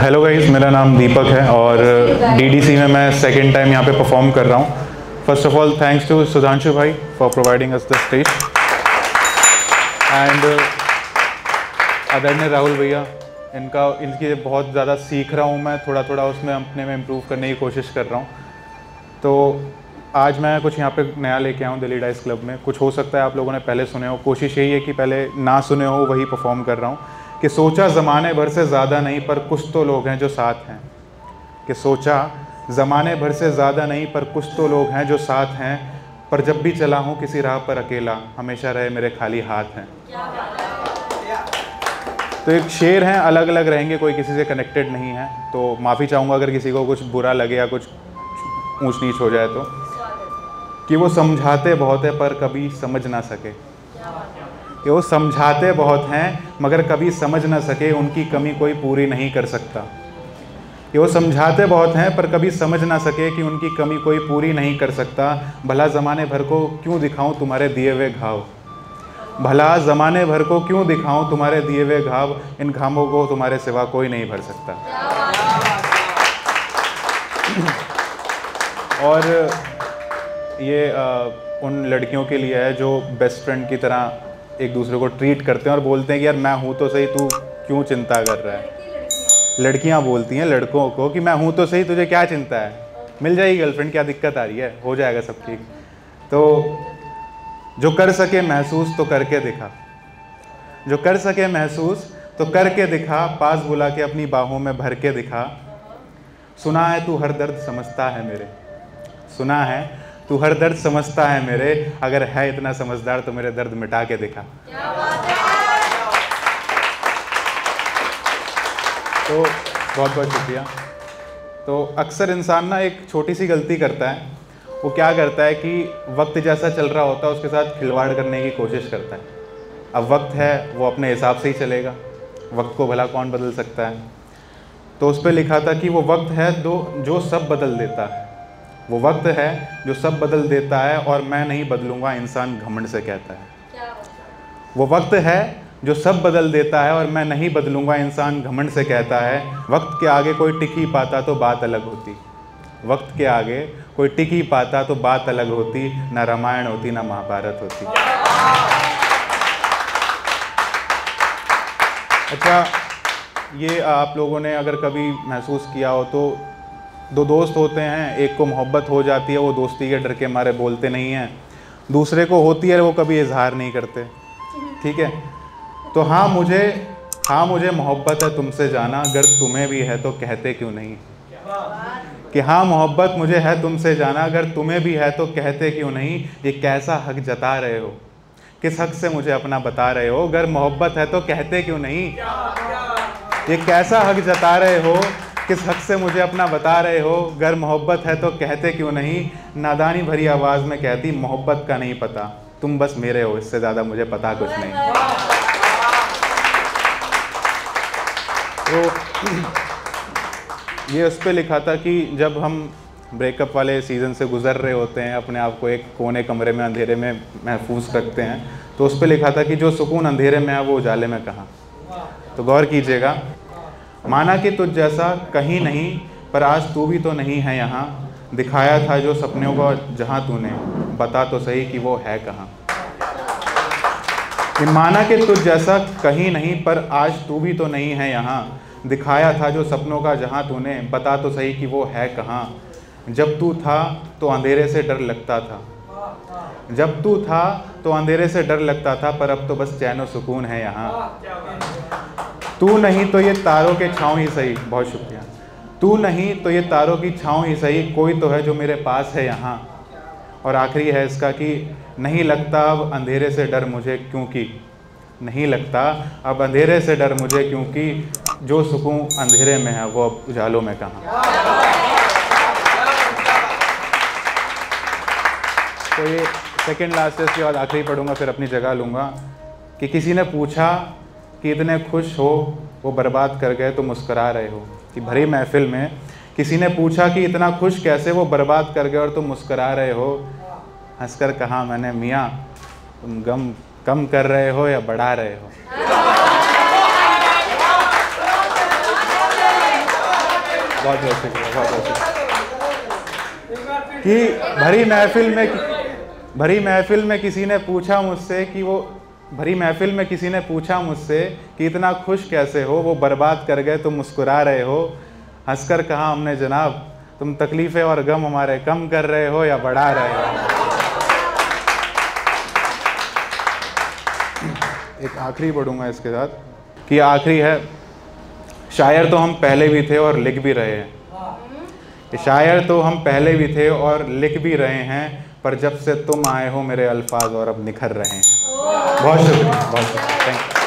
Hello guys, मेरा नाम दीपक है और डीडीसी में मैं सेकंड टाइम यहाँ पे परफॉर्म कर रहा हूँ। First of all thanks to Sudhanshu भाई for providing us the stage and आदरणीय राहुल भैया, इनकी बहुत ज़्यादा सीख रहा हूँ मैं, थोड़ा थोड़ा उसमें अपने में इम्प्रूव करने की कोशिश कर रहा हूँ। तो आज मैं कुछ यहाँ पे नया लेके आया हूँ दिल्ली डाइस क्लब में। कुछ हो सकता है आप लोगों ने पहले सुने हो, कोशिश यही है कि पहले ना सुने हो वही परफॉर्म कर रहा हूँ। कि सोचा ज़माने भर से ज़्यादा नहीं पर कुछ तो लोग हैं जो साथ हैं। कि सोचा ज़माने भर से ज़्यादा नहीं पर कुछ तो लोग हैं जो साथ हैं। पर जब भी चला हूँ किसी राह पर अकेला, हमेशा रहे मेरे खाली हाथ हैं। तो एक शेर हैं, अलग अलग रहेंगे, कोई किसी से कनेक्टेड नहीं है। तो माफ़ी चाहूँगा अगर किसी को कुछ बुरा लगे या कुछ ऊंच नीच हो जाए तो। कि वो समझाते बहुत है पर कभी समझ ना सके। कि वो समझाते बहुत हैं मगर कभी समझ ना सके, उनकी कमी कोई पूरी नहीं कर सकता। कि वो समझाते बहुत हैं पर कभी समझ ना सके कि उनकी कमी कोई पूरी नहीं कर सकता। भला ज़माने भर को क्यों दिखाऊं तुम्हारे दिए हुए घाव। भला ज़माने भर को क्यों दिखाऊं तुम्हारे दिए हुए घाव, इन घावों को तुम्हारे सिवा कोई नहीं भर सकता। और ये उन लड़कियों के लिए है जो बेस्ट फ्रेंड की तरह एक दूसरे को ट्रीट करते हैं और बोलते हैं कि यार मैं हूँ तो सही, तू क्यों चिंता कर रहा है। लड़कियाँ बोलती हैं लड़कों को कि मैं हूँ तो सही, तुझे क्या चिंता है, मिल जाएगी गर्लफ्रेंड, क्या दिक्कत आ रही है, हो जाएगा सब ठीक। तो जो कर सके महसूस तो करके दिखा, जो कर सके महसूस तो करके दिखा, पास बुला के अपनी बाहों में भर के दिखा। सुना है तू हर दर्द समझता है मेरे, सुना है तू हर दर्द समझता है मेरे, अगर है इतना समझदार तो मेरे दर्द मिटा के दिखा। तो बहुत बहुत शुक्रिया। तो अक्सर इंसान ना एक छोटी सी गलती करता है। वो क्या करता है कि वक्त जैसा चल रहा होता है उसके साथ खिलवाड़ करने की कोशिश करता है। अब वक्त है वो अपने हिसाब से ही चलेगा, वक्त को भला कौन बदल सकता है। तो उस पर लिखा था कि वो वक्त है जो सब बदल देता है, वो वक्त है जो सब बदल देता है और मैं नहीं बदलूंगा, इंसान घमंड से कहता है। वो वक्त है जो सब बदल देता है और मैं नहीं बदलूंगा, इंसान घमंड से कहता है। वक्त के आगे कोई टिक ही पाता तो बात अलग होती, वक्त के आगे कोई टिक ही पाता तो बात अलग होती, ना रामायण होती ना महाभारत होती। अच्छा, ये आप लोगों ने अगर कभी महसूस किया हो तो दो दोस्त होते हैं, एक को मोहब्बत हो जाती है, वो दोस्ती के डर के मारे बोलते नहीं हैं। दूसरे को होती है, वो कभी इजहार नहीं करते। ठीक है, तो हाँ मुझे मोहब्बत है तुमसे जाना, अगर तुम्हें भी है तो कहते क्यों नहीं। कि हाँ मोहब्बत मुझे है तुमसे जाना, अगर तुम्हें भी है तो कहते क्यों नहीं। ये कैसा हक जता रहे हो, किस हक से मुझे अपना बता रहे हो, अगर मोहब्बत है तो कहते क्यों नहीं। ये कैसा हक जता रहे हो, किस हक से मुझे अपना बता रहे हो, अगर मोहब्बत है तो कहते क्यों नहीं। नादानी भरी आवाज़ में कहती मोहब्बत का नहीं पता, तुम बस मेरे हो, इससे ज़्यादा मुझे पता कुछ नहीं। तो ये उस पर लिखा था कि जब हम ब्रेकअप वाले सीज़न से गुज़र रहे होते हैं, अपने आप को एक कोने कमरे में अंधेरे में महफूज रखते हैं, तो उस पर लिखा था कि जो सुकून अंधेरे में है वो उजाले में कहाँ। तो गौर कीजिएगा, माना कि तुझ जैसा कहीं नहीं पर आज तू भी तो नहीं है यहाँ, दिखाया था जो सपनों को जहाँ तूने, बता तो सही कि वो है कहाँ। कि माना कि तुझ जैसा कहीं नहीं पर आज तू भी तो नहीं है यहाँ, दिखाया था जो सपनों का जहाँ तूने, बता तो सही कि वो है कहाँ। जब तू था तो अंधेरे से डर लगता था, जब तू था तो अंधेरे से डर लगता था, पर अब तो बस चैन और सुकून है यहाँ। तू नहीं तो ये तारों के छाँव ही सही, बहुत शुक्रिया। तू नहीं तो ये तारों की छाँव ही सही, कोई तो है जो मेरे पास है यहाँ। और आखिरी है इसका कि नहीं लगता अब अंधेरे से डर मुझे, क्योंकि नहीं लगता अब अंधेरे से डर मुझे, क्योंकि जो सुकून अंधेरे में है वो अब उजालों में कहाँ। तो ये सेकंड लास्ट है, इसके बाद आखिरी पढ़ूंगा फिर अपनी जगह लूँगा। कि किसी ने पूछा कि इतने खुश हो वो बर्बाद कर गए तो मुस्करा रहे हो। कि भरी महफिल में किसी ने पूछा कि इतना खुश कैसे वो बर्बाद कर गए और तुम मुस्करा रहे हो। हंसकर कहा मैंने, मियाँ तुम गम कम कर रहे हो या बढ़ा रहे हो। बहुत बहुत शुक्रिया, बहुत बहुत शुक्रिया। कि भरी महफिल में किसी ने पूछा मुझसे कि वो भरी महफिल में किसी ने पूछा मुझसे कि इतना खुश कैसे हो, वो बर्बाद कर गए तुम मुस्कुरा रहे हो, हंसकर कहा हमने जनाब तुम तकलीफ़ें और गम हमारे कम कर रहे हो या बढ़ा रहे हो। एक आखिरी पढ़ूंगा इसके साथ, कि आखिरी है, शायर तो हम पहले भी थे और लिख भी रहे हैं, शायर तो हम पहले भी थे और लिख भी रहे हैं, पर जब से तुम आए हो मेरे अल्फाज और अब निखर रहे हैं। बहुत शुक्रिया, बहुत शुक्रिया, थैंक यू।